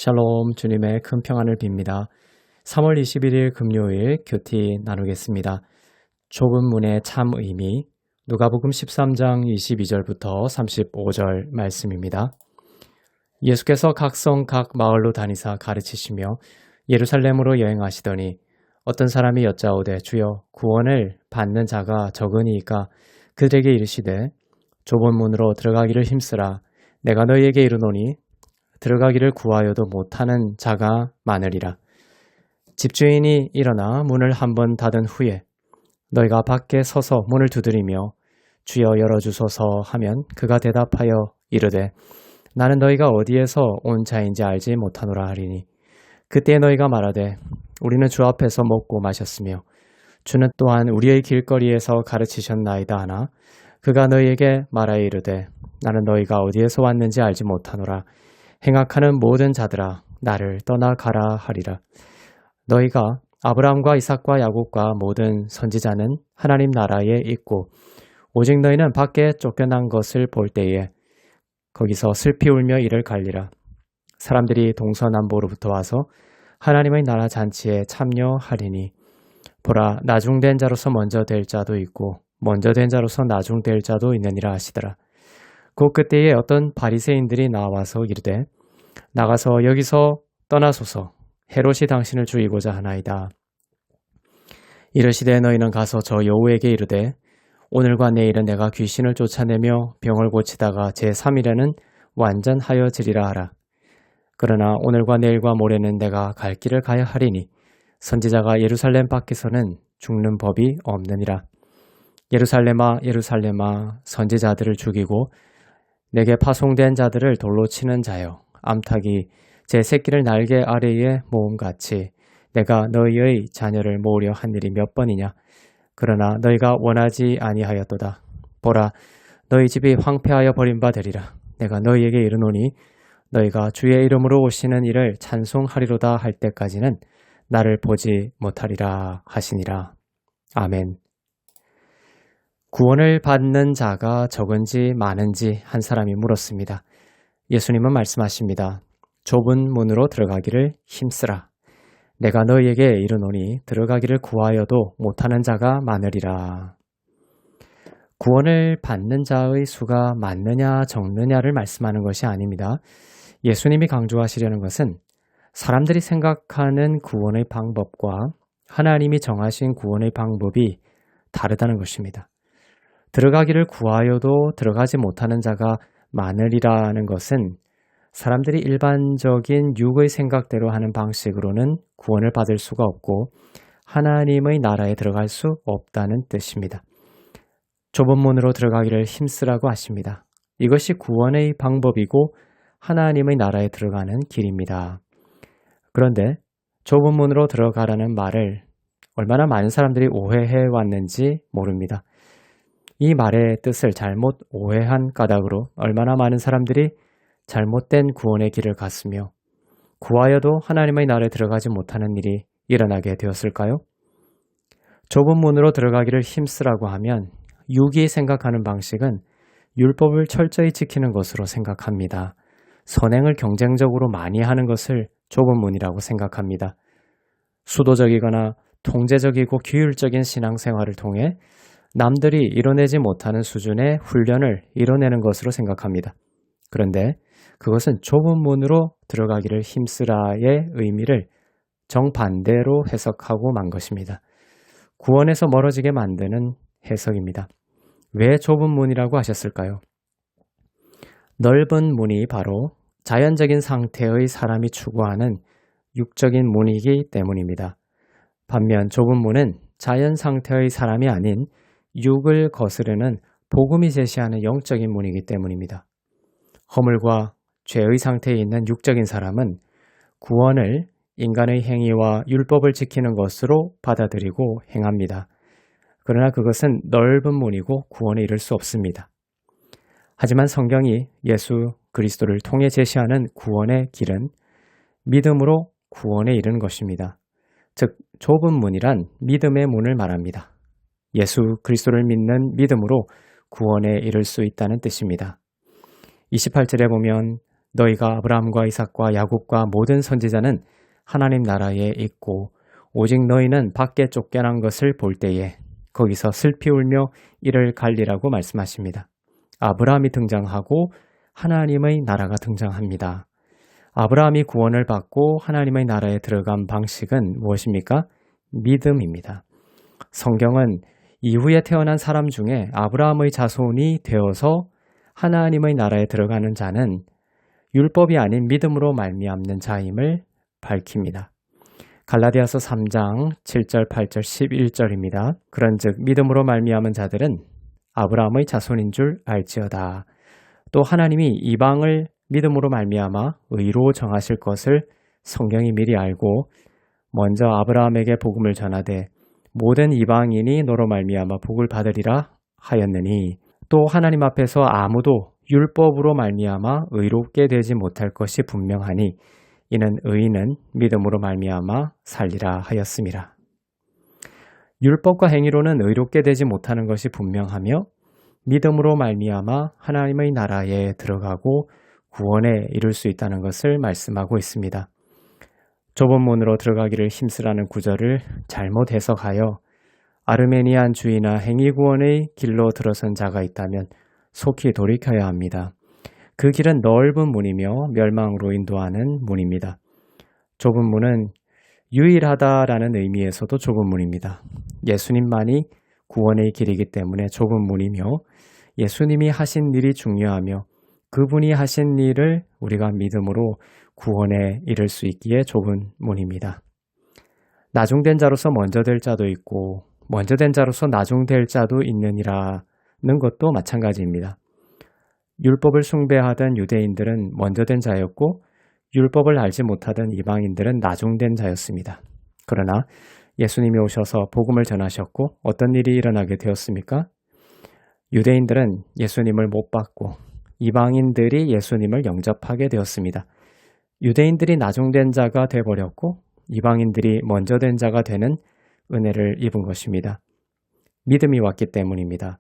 샬롬, 주님의 큰 평안을 빕니다. 3월 21일 금요일 큐티 나누겠습니다. 좁은 문의 참 의미, 누가복음 13장 22절부터 35절 말씀입니다. 예수께서 각 성 각 마을로 다니사 가르치시며 예루살렘으로 여행하시더니 어떤 사람이 여짜오되 주여 구원을 받는 자가 적으니이까 그들에게 이르시되 좁은 문으로 들어가기를 힘쓰라. 내가 너희에게 이르노니 들어가기를 구하여도 못하는 자가 많으리라. 집주인이 일어나 문을 한번 닫은 후에 너희가 밖에 서서 문을 두드리며 주여 열어주소서 하면 그가 대답하여 이르되 나는 너희가 어디에서 온 자인지 알지 못하노라 하리니 그때 너희가 말하되 우리는 주 앞에서 먹고 마셨으며 주는 또한 우리의 길거리에서 가르치셨나이다 하나 그가 너희에게 말하여 이르되 나는 너희가 어디에서 왔는지 알지 못하노라. 행악하는 모든 자들아 나를 떠나가라 하리라. 너희가 아브라함과 이삭과 야곱과 모든 선지자는 하나님 나라에 있고 오직 너희는 밖에 쫓겨난 것을 볼 때에 거기서 슬피 울며 이를 갈리라. 사람들이 동서남북으로부터 와서 하나님의 나라 잔치에 참여하리니 보라 나중된 자로서 먼저 될 자도 있고 먼저 된 자로서 나중될 자도 있느니라 하시더라. 곧 그때에 어떤 바리새인들이 나와서 이르되 나가서 여기서 떠나소서 헤롯이 당신을 죽이고자 하나이다. 이르시되 너희는 가서 저 여우에게 이르되 오늘과 내일은 내가 귀신을 쫓아내며 병을 고치다가 제3일에는 완전하여지리라 하라. 그러나 오늘과 내일과 모레는 내가 갈 길을 가야 하리니 선지자가 예루살렘 밖에서는 죽는 법이 없느니라. 예루살렘아 예루살렘아 선지자들을 죽이고 내게 파송된 자들을 돌로 치는 자여 암탉이 제 새끼를 날개 아래에 모음같이 내가 너희의 자녀를 모으려 한 일이 몇 번이냐. 그러나 너희가 원하지 아니하였도다. 보라 너희 집이 황폐하여 버림바 되리라. 내가 너희에게 이르노니 너희가 주의 이름으로 오시는 이를 찬송하리로다 할 때까지는 나를 보지 못하리라 하시니라. 아멘. 구원을 받는 자가 적은지 많은지 한 사람이 물었습니다. 예수님은 말씀하십니다. 좁은 문으로 들어가기를 힘쓰라. 내가 너희에게 이르노니 들어가기를 구하여도 못하는 자가 많으리라. 구원을 받는 자의 수가 많느냐 적느냐를 말씀하는 것이 아닙니다. 예수님이 강조하시려는 것은 사람들이 생각하는 구원의 방법과 하나님이 정하신 구원의 방법이 다르다는 것입니다. 들어가기를 구하여도 들어가지 못하는 자가 많으리라는 것은 사람들이 일반적인 육의 생각대로 하는 방식으로는 구원을 받을 수가 없고 하나님의 나라에 들어갈 수 없다는 뜻입니다. 좁은 문으로 들어가기를 힘쓰라고 하십니다. 이것이 구원의 방법이고 하나님의 나라에 들어가는 길입니다. 그런데 좁은 문으로 들어가라는 말을 얼마나 많은 사람들이 오해해 왔는지 모릅니다. 이 말의 뜻을 잘못 오해한 까닭으로 얼마나 많은 사람들이 잘못된 구원의 길을 갔으며 구하여도 하나님의 나라에 들어가지 못하는 일이 일어나게 되었을까요? 좁은 문으로 들어가기를 힘쓰라고 하면 육이 생각하는 방식은 율법을 철저히 지키는 것으로 생각합니다. 선행을 경쟁적으로 많이 하는 것을 좁은 문이라고 생각합니다. 수도적이거나 통제적이고 규율적인 신앙생활을 통해 남들이 이뤄내지 못하는 수준의 훈련을 이뤄내는 것으로 생각합니다. 그런데 그것은 좁은 문으로 들어가기를 힘쓰라의 의미를 정반대로 해석하고 만 것입니다. 구원에서 멀어지게 만드는 해석입니다. 왜 좁은 문이라고 하셨을까요? 넓은 문이 바로 자연적인 상태의 사람이 추구하는 육적인 문이기 때문입니다. 반면 좁은 문은 자연 상태의 사람이 아닌 육을 거스르는 복음이 제시하는 영적인 문이기 때문입니다. 허물과 죄의 상태에 있는 육적인 사람은 구원을 인간의 행위와 율법을 지키는 것으로 받아들이고 행합니다. 그러나 그것은 넓은 문이고 구원에 이를 수 없습니다. 하지만 성경이 예수 그리스도를 통해 제시하는 구원의 길은 믿음으로 구원에 이르는 것입니다. 즉 좁은 문이란 믿음의 문을 말합니다. 예수 그리스도를 믿는 믿음으로 구원에 이를 수 있다는 뜻입니다. 28절에 보면 너희가 아브라함과 이삭과 야곱과 모든 선지자는 하나님 나라에 있고 오직 너희는 밖에 쫓겨난 것을 볼 때에 거기서 슬피 울며 이를 갈리라고 말씀하십니다. 아브라함이 등장하고 하나님의 나라가 등장합니다. 아브라함이 구원을 받고 하나님의 나라에 들어간 방식은 무엇입니까? 믿음입니다. 성경은 이후에 태어난 사람 중에 아브라함의 자손이 되어서 하나님의 나라에 들어가는 자는 율법이 아닌 믿음으로 말미암는 자임을 밝힙니다. 갈라디아서 3장 7절, 8절, 11절입니다. 그런즉 믿음으로 말미암은 자들은 아브라함의 자손인 줄 알지어다. 또 하나님이 이방을 믿음으로 말미암아 의로 정하실 것을 성경이 미리 알고 먼저 아브라함에게 복음을 전하되 모든 이방인이 너로 말미암아 복을 받으리라 하였느니 또 하나님 앞에서 아무도 율법으로 말미암아 의롭게 되지 못할 것이 분명하니 이는 의인은 믿음으로 말미암아 살리라 하였습니다. 율법과 행위로는 의롭게 되지 못하는 것이 분명하며 믿음으로 말미암아 하나님의 나라에 들어가고 구원에 이룰 수 있다는 것을 말씀하고 있습니다. 좁은 문으로 들어가기를 힘쓰라는 구절을 잘못 해석하여 아르메니안 주의나 행위구원의 길로 들어선 자가 있다면 속히 돌이켜야 합니다. 그 길은 넓은 문이며 멸망으로 인도하는 문입니다. 좁은 문은 유일하다라는 의미에서도 좁은 문입니다. 예수님만이 구원의 길이기 때문에 좁은 문이며 예수님이 하신 일이 중요하며 그분이 하신 일을 우리가 믿음으로 구원에 이를 수 있기에 좁은 문입니다. 나중된 자로서 먼저 될 자도 있고 먼저 된 자로서 나중될 자도 있느니라는 것도 마찬가지입니다. 율법을 숭배하던 유대인들은 먼저 된 자였고 율법을 알지 못하던 이방인들은 나중된 자였습니다. 그러나 예수님이 오셔서 복음을 전하셨고 어떤 일이 일어나게 되었습니까? 유대인들은 예수님을 못 받고 이방인들이 예수님을 영접하게 되었습니다. 유대인들이 나중된 자가 되어버렸고 이방인들이 먼저 된 자가 되는 은혜를 입은 것입니다. 믿음이 왔기 때문입니다.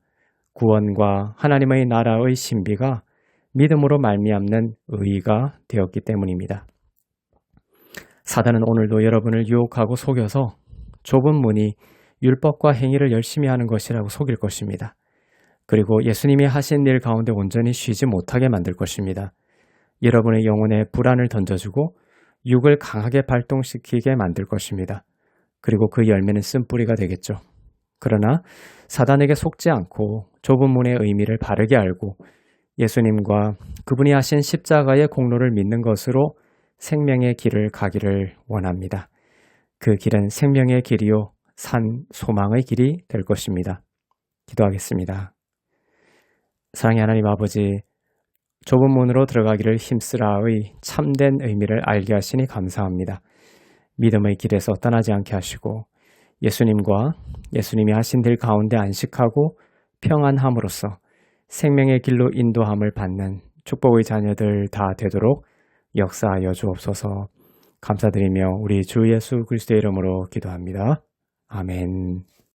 구원과 하나님의 나라의 신비가 믿음으로 말미암는 의의가 되었기 때문입니다. 사단은 오늘도 여러분을 유혹하고 속여서 좁은 문이 율법과 행위를 열심히 하는 것이라고 속일 것입니다. 그리고 예수님이 하신 일 가운데 온전히 쉬지 못하게 만들 것입니다. 여러분의 영혼에 불안을 던져주고 육을 강하게 발동시키게 만들 것입니다. 그리고 그 열매는 쓴뿌리가 되겠죠. 그러나 사단에게 속지 않고 좁은 문의 의미를 바르게 알고 예수님과 그분이 하신 십자가의 공로를 믿는 것으로 생명의 길을 가기를 원합니다. 그 길은 생명의 길이요 산 소망의 길이 될 것입니다. 기도하겠습니다. 사랑의 하나님 아버지, 좁은 문으로 들어가기를 힘쓰라의 참된 의미를 알게 하시니 감사합니다. 믿음의 길에서 떠나지 않게 하시고 예수님과 예수님이 하신 일 가운데 안식하고 평안함으로써 생명의 길로 인도함을 받는 축복의 자녀들 다 되도록 역사하여 주옵소서. 감사드리며 우리 주 예수 그리스도의 이름으로 기도합니다. 아멘.